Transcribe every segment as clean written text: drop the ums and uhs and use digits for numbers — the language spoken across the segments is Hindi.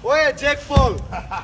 Oye, Jake Paul,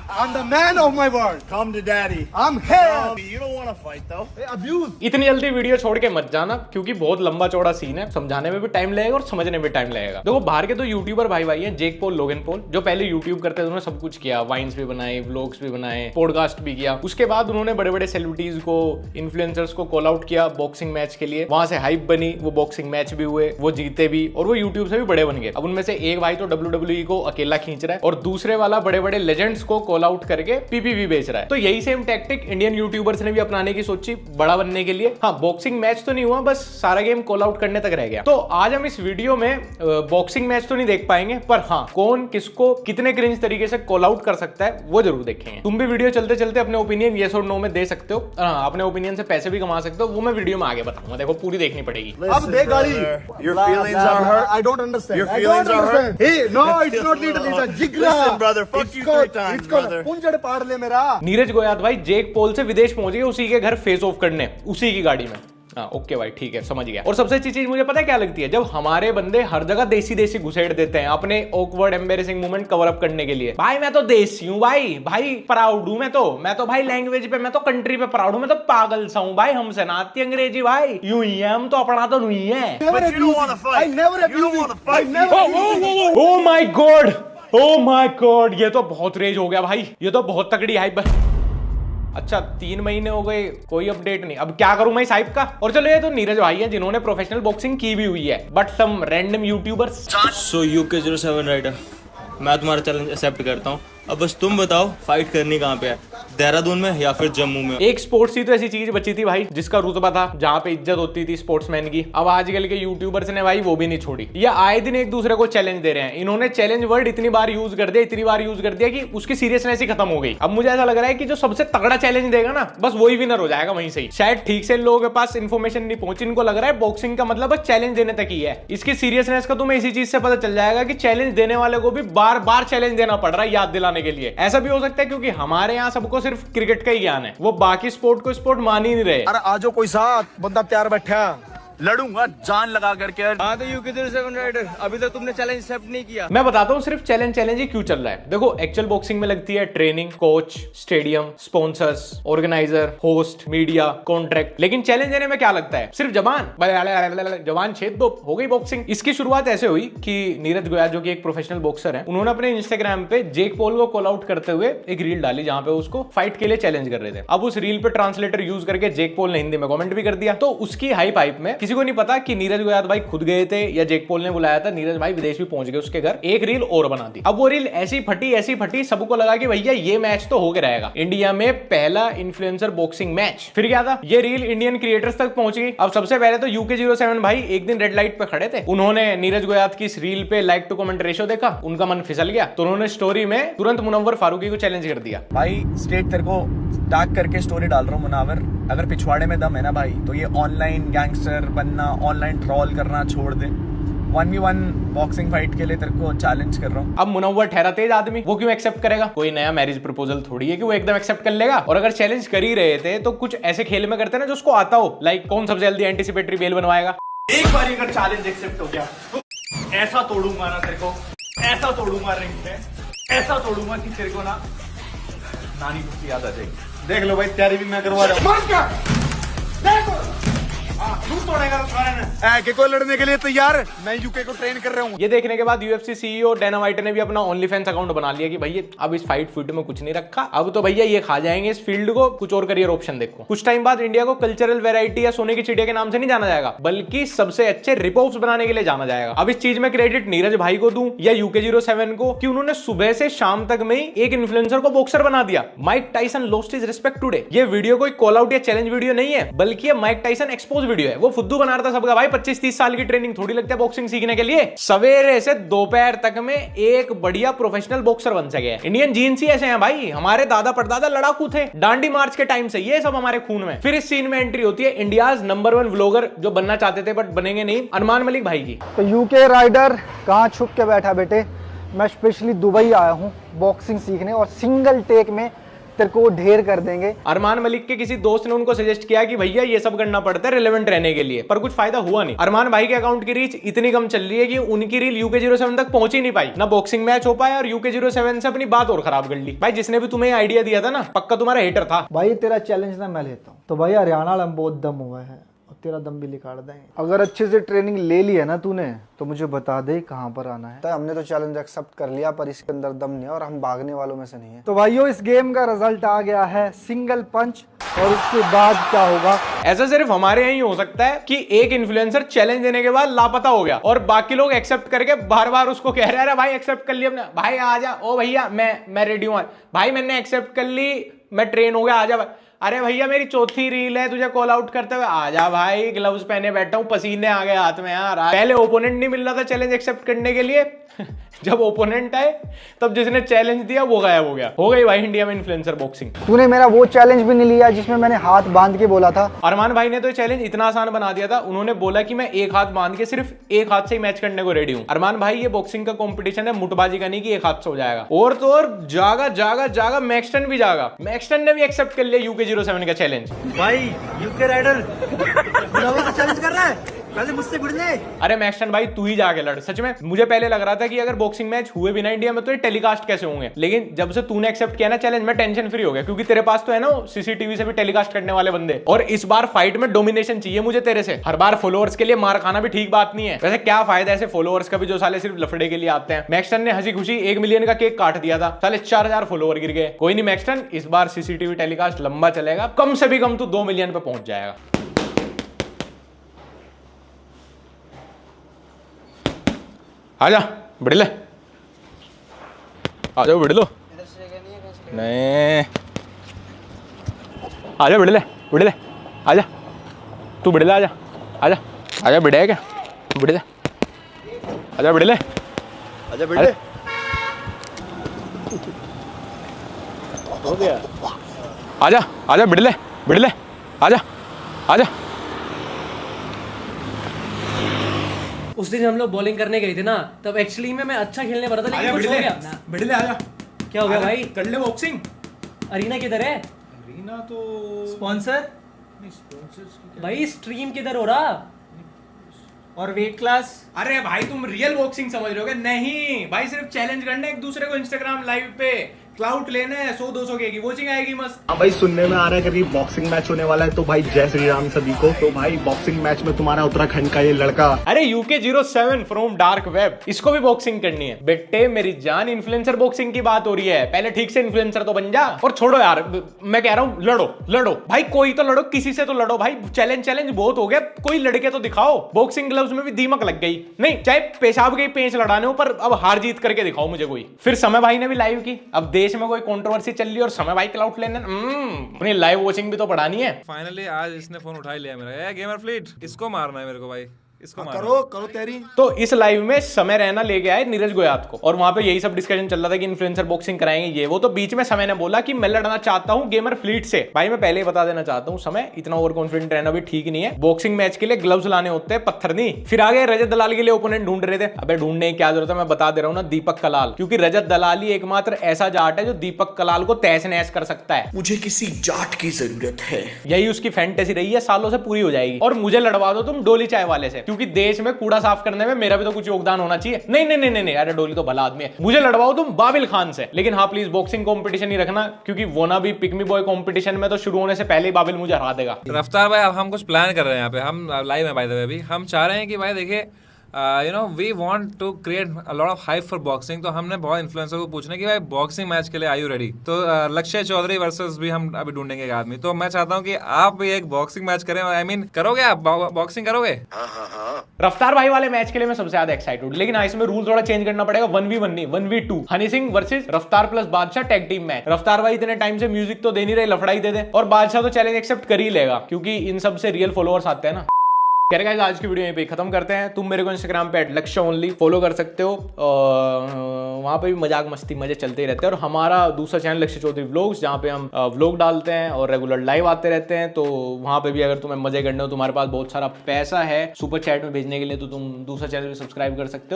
I'm the man of my word. Come to daddy. I'm here. You don't want to fight though. Hey, abuse. इतनी जल्दी वीडियो छोड़ के मत जाना क्योंकि बहुत लंबा चौड़ा सीन है, समझाने में भी टाइम लगेगा और समझने में टाइम लगेगा। देखो बाहर के तो यूट्यूबर भाई भाई हैं, जेक पॉल, लोगन पॉल, जो पहले यूट्यूब करते थे, उन्होंने सब कुछ किया, वाइन्स भी बनाए, व्लॉग्स भी बनाए, पॉडकास्ट भी किया। उसके बाद उन्होंने बड़े बड़े सेलिब्रिटीज को, इन्फ्लुएंसर्स को कॉल आउट किया बॉक्सिंग मैच के लिए, वहां से हाइप बनी, वो बॉक्सिंग मैच भी हुए, वो जीते भी और वो यूट्यूब से भी बड़े बन गए। अब उनमें से एक भाई तो WWE को अकेला खींच रहा है और दूसरे वाला बड़े बड़े लेजेंड्स को कॉल आउट करके PPV बेच रहा है। तो यही सेम टैक्टिक इंडियन यूट्यूबर्स ने भी अपनाने की सोची बड़ा बनने के लिए। हाँ, बॉक्सिंग मैच तो नहीं हुआ, बस सारा गेम कॉल आउट करने तक रह गया। तो आज हम इस वीडियो में बॉक्सिंग मैच तो नहीं देख पाएंगे, पर हाँ, कौन किसको कितने क्रिंज तरीके से कॉल आउट कर सकता है वो जरूर देखेंगे। तुम भी वीडियो चलते चलते अपने ओपिनियन येस और नो में दे सकते हो। हाँ, अपने ओपिनियन से पैसे भी कमा सकते हो, वो मैं वीडियो में आगे बताऊंगा। देखो पूरी देखनी पड़ेगी। अब देख गाड़ी। Your feelings are hurt. I don't understand. Your I feelings don't are hurt. understand. Hey, no, it's not little. It's a jigra. Listen, brother, fuck you 3 times, brother. पुंजड़ पाड़ ले मेरा। नीरज गोयात भाई जेक पॉल से विदेश पहुंच गए, उसी के घर फेस ऑफ करने, उसी की गाड़ी में। हाँ ओके भाई, ठीक है, समझ गया। और सबसे अच्छी चीज मुझे पता है क्या लगती है, जब हमारे बंदे हर जगह देसी देसी घुसेड़ देते हैं अपने awkward embarrassing moment cover up करने के लिए। भाई मैं तो देसी हूँ भाई प्राउड हूँ, मैं तो भाई लैंग्वेज पे, मैं तो कंट्री पे प्राउड हूँ, मैं तो पागल सा हूँ भाई, हमसे ना आती अंग्रेजी भाई, यूं ही है हम तो, अपना तो नहीं है। But you don't want to fight. I never You don't want to fight. I never oh my God, ये तो बहुत रेज हो गया भाई, ये तो बहुत तगड़ी हाइप। अच्छा 3 महीने हो गए, कोई अपडेट नहीं, अब क्या करूं मैं इस हाइप का। और चलो ये तो नीरज भाई हैं जिन्होंने प्रोफेशनल बॉक्सिंग की भी हुई है, but some random youtubers. So UK07 rider, मैं तुम्हारा चैलेंज एक्सेप्ट करता हूँ। अब बस तुम बताओ फाइट करनी कहाँ पे है, देहरादून में या फिर जम्मू में? एक स्पोर्ट्स ही तो ऐसी चीज बची थी भाई जिसका रुतबा था, जहाँ पे इज्जत होती थी स्पोर्ट्समैन की। अब आजकल के यूट्यूबर्स ने भाई वो भी नहीं छोड़ी, ये आए दिन एक दूसरे को चैलेंज दे रहे हैं। इन्होंने चैलेंज वर्ड इतनी बार यूज कर दिया कि उसकी सीरियसनेस ही खत्म हो गई। अब मुझे ऐसा लग रहा है कि जो सबसे तगड़ा चैलेंज देगा ना, बस वही विनर हो जाएगा वहीं से ही। शायद ठीक से लोगों के पास इन्फॉर्मेशन नहीं पहुंची, इनको लग रहा है बॉक्सिंग का मतलब बस चैलेंज देने तक ही है। इसकी सीरियसनेस का तुम्हें इसी चीज से पता चल जाएगा कि चैलेंज देने वाले को भी बार बार चैलेंज देना पड़ रहा है याद दिलाने के लिए। ऐसा भी हो सकता है क्योंकि हमारे यहाँ सबको सिर्फ क्रिकेट का ही ज्ञान है, वो बाकी स्पोर्ट को स्पोर्ट मान ही नहीं रहे। अरे आजो कोई साथ बंदा तैयार बैठा, लड़ूंगा जान लगा करके। हाँ तो UK07 राइडर, अभी तक तुमने चैलेंज एक्सेप्ट नहीं किया। मैं बताता हूँ सिर्फ चैलेंज ही क्यों चल रहा है। देखो एक्चुअल बॉक्सिंग में लगती है training, coach, stadium, sponsors, organiser, host, media, contract, लेकिन चैलेंज देने में क्या लगता है, सिर्फ जवान छेद दो, हो गई बॉक्सिंग। इसकी शुरुआत ऐसे हुई कि नीरज गोयात जो कि एक प्रोफेशनल बॉक्सर है, उन्होंने अपने इंस्टाग्राम पे जेक पॉल को कॉल आउट करते हुए एक रील डाली जहां पे उसको फाइट के लिए चैलेंज कर रहे थे। अब उस रील पे ट्रांसलेटर यूज करके जेक पॉल ने हिंदी में कमेंट भी कर दिया। तो उसकी हाइप में किसी को नहीं पता कि नीरज गोयात भाई खुद गए थे या जेक पॉल ने बुलाया था। नीरज भाई विदेश भी पहुंच गए उसके घर, एक रील और बना दी। अब वो रील ऐसी फटी, सबको लगा कि भैया ये मैच तो होके रहेगा, इंडिया में पहला इन्फ्लुएंसर बॉक्सिंग मैच। फिर क्या था, ये रील इंडियन क्रिएटर्स तक पहुंच गई। अब सबसे पहले तो UK07 भाई एक दिन रेड लाइट पे खड़े थे, उन्होंने नीरज गोयात की इस रील पे लाइक टू कमेंट रेशो देखा, उनका मन फिसल गया, तो उन्होंने स्टोरी में तुरंत मुनव्वर फारूकी को चैलेंज कर दिया। भाई स्टेट तेरे को टैग करके स्टोरी डाल रहा हूँ मुनावर, अगर पिछवाड़े में दम है ना भाई, तो ये ऑनलाइन गैंगस्टर बनना, ऑनलाइन ट्रॉल करना छोड़ दे। 1v1 बॉक्सिंग फाइट के लिए तेरे को चैलेंज कर रहा हूँ। अब मुनव्वर ठहरा तेज आदमी, वो क्यों एक्सेप्ट करेगा? कोई नया मैरिज प्रपोजल थोड़ी है कि वो एकदम एक्सेप्ट कर लेगा। और अगर चैलेंज कर ही रहे थे तो कुछ ऐसे खेल में करते ना जो उसको आता हो, लाइक कौन सबसे जल्दी एंटीसिपेटरी बेल बनवाएगा। एक बार अगर चैलेंज एक्सेप्ट हो गया तो ऐसा तोड़ूंगा ना तेरे को, ऐसा तोड़ूंगा रिंग में, ऐसा तोड़ूंगा कि तेरे को ना नानी कुछ याद आ जाएगी। देख लो भाई, तैयारी भी मैं करवा रहा हूँ। के को लड़ने के लिए तैयार, मैं यूके को ट्रेन कर रहा हूँ। ये देखने के बाद UFC CEO डेना व्हाइट ने भी अपना ओनली फैंस अकाउंट बना लिया कि भैया अब इस फाइट फील्ड में कुछ नहीं रखा, अब तो भैया ये खा जाएंगे इस फील्ड को, कुछ और करियर ऑप्शन देखो। कुछ टाइम बाद इंडिया को कल्चरल वैरायटी या सोने की चिड़िया के नाम से नहीं जाना जाएगा, बल्कि सबसे अच्छे रिप ऑफ्स बनाने के लिए जाना जाएगा। अब इस चीज में क्रेडिट नीरज भाई को दूं या UK07 को कि उन्होंने सुबह से शाम तक में ही एक इन्फ्लुएंसर को बॉक्सर बना दिया। Mike Tyson lost his respect today. ये वीडियो कोई कॉल आउट या चैलेंज वीडियो नहीं है, बल्कि ये माइक टाइसन एक्सपोज वीडियो है। वो फुद्दू बना रहा था सबका भाई, 25-30 साल की ट्रेनिंग थोड़ी लगती है बॉक्सिंग सीखने के लिए। सवेरे से दोपहर तक में एक बढ़िया प्रोफेशनल बॉक्सर बन सके। इंडियन जीन्स ही ऐसे हैं भाई, हमारे दादा परदादा लड़ाकू थे डांडी मार्च के टाइम से, ये सब हमारे खून में। फिर इस सीन में एंट्री होती है इंडियाज नंबर 1 व्लॉगर जो बनना चाहते थे बट बनेंगे नहीं, अरमान मलिक भाई की। तो यूके राइडर कहाँ छुप के बैठा बेटे, मैं स्पेशली दुबई आया हूँ बॉक्सिंग सीखने और सिंगल टेक में तेरे को ढेर कर देंगे। अरमान मलिक के किसी दोस्त ने उनको सजेस्ट किया कि भैया ये सब करना पड़ता है रिलेवेंट रहने के लिए, पर कुछ फायदा हुआ नहीं। अरमान भाई के अकाउंट की रीच इतनी कम चल रही है कि उनकी रील UK07 तक पहुंच ही नहीं पाई, ना बॉक्सिंग मैच हो पाया और UK07 से अपनी बात और खराब कर ली। भाई जिसने भी तुम्हें आइडिया दिया था ना, पक्का तुम्हारा हेटर था। भाई तेरा चैलेंज ना मैं लेता हूँ। तो भाई हरियाणा वाला में बहुत दम हुआ है और तेरा दम भी निकाल देंगे। अगर अच्छे से ट्रेनिंग ले ली है ना तूने, तो मुझे बता दे कहाँ पर आना है। तो हमने तो चैलेंज एक्सेप्ट कर लिया, पर इसके अंदर दम नहीं है और हम भागने वालों में से नहीं है। तो भाइयों इस गेम का रिजल्ट आ गया है सिंगल पंच, और उसके बाद क्या होगा? ऐसा सिर्फ हमारे यहाँ ही हो सकता है कि एक इन्फ्लुएंसर चैलेंज देने के बाद लापता हो गया और बाकी लोग एक्सेप्ट करके बार बार उसको कह रहे हैं भाई एक्सेप्ट कर लिया अपने, भाई आजा, ओ भैया मैं रेडी हूँ, भाई मैंने एक्सेप्ट कर ली, मैं ट्रेन हो गया, आजा। अरे भैया मेरी चौथी रील है तुझे कॉल आउट करते हुए, आजा भाई, ग्लव्स पहने बैठा हूँ, पसीने आ गए हाथ में यार। पहले ओपोनेंट नहीं मिल रहा था चैलेंज एक्सेप्ट करने के लिए जब ओपोनेंट आए तब जिसने चैलेंज दिया वो गायब हो गया। हो गई भाई इंडिया में इन्फ्लुएंसर बॉक्सिंग। तूने मेरा वो चैलेंज भी नहीं लिया जिसमें मैंने हाथ बांध के बोला था। अरमान भाई ने तो चैलेंज इतना आसान बना दिया था, उन्होंने बोला कि मैं एक हाथ बांध के सिर्फ एक हाथ से ही मैच करने को रेडी हूँ। अरमान भाई ये बॉक्सिंग का कंपटीशन है, मुठबाजी का नहीं कि एक हाथ से हो जाएगा। और तो और जागा मैक्सटन भी जागा, मैक्सटन ने भी एक्सेप्ट कर लिया UK07 का चैलेंज। भाई यूके राइडर चैलेंज कर रहा है, पहले मुझसे भिड़ ले। अरे मैक्सटन भाई तू ही जाके लड़। सच में मुझे पहले लग रहा था कि अगर बॉक्सिंग मैच हुए बिना इंडिया में तो ये टेलीकास्ट कैसे होंगे, लेकिन जब से तूने एक्सेप्ट किया ना चैलेंज, मैं टेंशन फ्री हो गया, क्योंकि तेरे पास तो है ना CCTV से भी टेलीकास्ट करने वाले बंदे। और इस बार फाइट में डोमिनेशन चाहिए मुझे तेरे से। हर बार फॉलोअर्स के लिए मार खाना भी ठीक बात नहीं है। वैसे क्या फायदा ऐसे फॉलोअर्स का भी जो साले सिर्फ लफड़े के लिए आते हैं। मैक्सटन ने हंसी खुशी 1 मिलियन का केक काट दिया था, साले 4000 फॉलोअर गिर गए। कोई नहीं मैक्सटन, इस बार CCTV टेलीकास्ट लंबा चलेगा, कम से भी कम तू 2 मिलियन पे पहुंच जाएगा। आजा बिड़ले, आ जाओ बिड़लो, नहीं आजा बिड़ले आजा, तू बिड़ले आजा बिड़े है क्या, बिड़ले आजा बिड़ले हो गया, आजा बिड़ले आजा। उस दिन हम लोग बॉलिंग करने गए थे ना, तब एक्चुअली में मैं अच्छा खेलने वाला था, लेकिन कुछ हो गया। बिड़ले आजा। क्या हो गया भाई? कर ले बॉक्सिंग। अरीना किधर है? अरीना तो स्पॉन्सर नहीं, स्पॉन्सर्स भाई स्ट्रीम किधर हो रहा? और वेट क्लास? अरे भाई तुम रियल बॉक्सिंग समझ रहे हो? नहीं भाई, सिर्फ चैलेंज करना है एक दूसरे को इंस्टाग्राम लाइव पे, क्लाउड लेना है, 100-200 की वॉचिंग आएगी मस्त। हाँ भाई सुनने में आ रहा है कभी बॉक्सिंग मैच होने वाला है, तो भाई जय श्री राम सभी को। तो भाई बॉक्सिंग मैच में तुम्हारा उत्तराखंड का ये लड़का, अरे UK07 फ्रॉम डार्क वेब, इसको भी बॉक्सिंग करनी है। बेटे मेरी जान, इन्फ्लुएंसर बॉक्सिंग की बात हो रही है, पहले ठीक से इन्फ्लुएंसर तो बन जा। और छोड़ो यार, मैं कह रहा हूँ लड़ो भाई, कोई तो लड़ो, किसी से तो लड़ो भाई। चैलेंज बहुत हो गया, कोई लड़के तो दिखाओ। बॉक्सिंग ग्लव्स में भी दीमक लग गई, नहीं चाहे पेशाब के पेंच लड़ाने हो, पर अब हार जीत करके दिखाओ मुझे कोई। फिर समय भाई ने भी लाइव की, अब देश में कोई कंट्रोवर्सी चल रही है और समय भाई क्लाउड लेने अपनी लाइव वॉचिंग भी तो बढ़ानी है। फाइनली आज इसने फोन उठा ही लिया मेरा। गेमर फ्लीट, इसको मारना है मेरे को भाई, इसको मारना। करो तैयारी। तो इस लाइव में समय रहना लेके आए नीरज गोयात को, और वहां पे यही सब डिस्कशन चल रहा था कि इन्फ्लुएंसर बॉक्सिंग कराएंगे ये वो। तो बीच में समय ने बोला कि मैं लड़ना चाहता हूं गेमर फ्लीट से। भाई मैं पहले ही बता देना चाहता हूं, समय इतना ओवर कॉन्फिडेंट रहना भी ठीक नहीं है। बॉक्सिंग मैच के लिए ग्लव्स लाने होते हैं, पत्थर नहीं। फिर आगे रजत दलाल के लिए ओपोनेंट ढूंढ रहे थे। अबे ढूंढने की क्या जरूरत है, मैं बता दे रहा हूं ना, दीपक कलाल। क्योंकि रजत दलाल ही एकमात्र ऐसा जाट है जो दीपक कलाल को तहस नहस कर सकता है। मुझे किसी जाट की जरूरत है, यही उसकी फैंटेसी रही है, सालों से पूरी हो जाएगी। और मुझे लड़वा दो तुम डोली चाय वाले से, क्योंकि देश में कूड़ा साफ करने में मेरा भी तो कुछ योगदान होना चाहिए। नहीं, अरे डोली तो भला आदमी है, मुझे लड़वाओ तुम बाबिल खान से। लेकिन हाँ प्लीज बॉक्सिंग कंपटीशन ही रखना, क्योंकि वो ना भी पिक मी बॉय कंपटीशन में तो शुरू होने से पहले ही बाबिल मुझे हरा देगा। रफ्तार भाई, अब हम कुछ प्लान कर रहे हैं यहाँ पे, हम लाइव में बाय द वे अभी। हम चाह रहे हैं कि भाई देखिए, we want to create a lot of hype for boxing. तो हमने बहुत इन्फ्लुएंसर को पूछना कि भाई बॉक्सिंग मैच के लिए आर यू रेडी? तो लक्ष्य चौधरी वर्सेस भी हम अभी ढूंढेंगे एक आदमी। तो मैं चाहता हूँ कि आप भी एक बॉक्सिंग मैच करें। आई मीन करोगे आप बॉक्सिंग करोगे? रफ्तार भाई वाले मैच के लिए मैं सबसे ज्यादा एक्साइटेड हूं, लेकिन इसमें रूल थोड़ा चेंज करना पड़ेगा। 1v1 नहीं 1v2, हनी सिंह वर्सेस रफ्तार प्लस बादशाह टैग टीम मैच। रफ्तार भाई इतने टाइम से म्यूजिक तो दे नहीं रहे, लफड़ाई दे दे, और बादशाह तो चैलेंज एक्सेप्ट कर ही लेगा, क्योंकि इन सब से रियल फॉलोअर्स आते हैं ना। गाइस आज की वीडियो यहीं पे खत्म करते हैं। तुम मेरे को इंस्टाग्राम पे @लक्ष्य ओनली फॉलो कर सकते हो, वहां पे भी मजाक मस्ती मजे चलते ही रहते हैं। और हमारा दूसरा चैनल लक्ष्य चौधरी व्लॉग्स, जहाँ पे हम व्लॉग डालते हैं और रेगुलर लाइव आते रहते हैं। तो वहां पे भी अगर तुम्हें मजे करने हो, तुम्हारे पास बहुत सारा पैसा है सुपर चैट में भेजने के लिए, तो तुम दूसरा चैनल भी सब्सक्राइब कर सकते हो।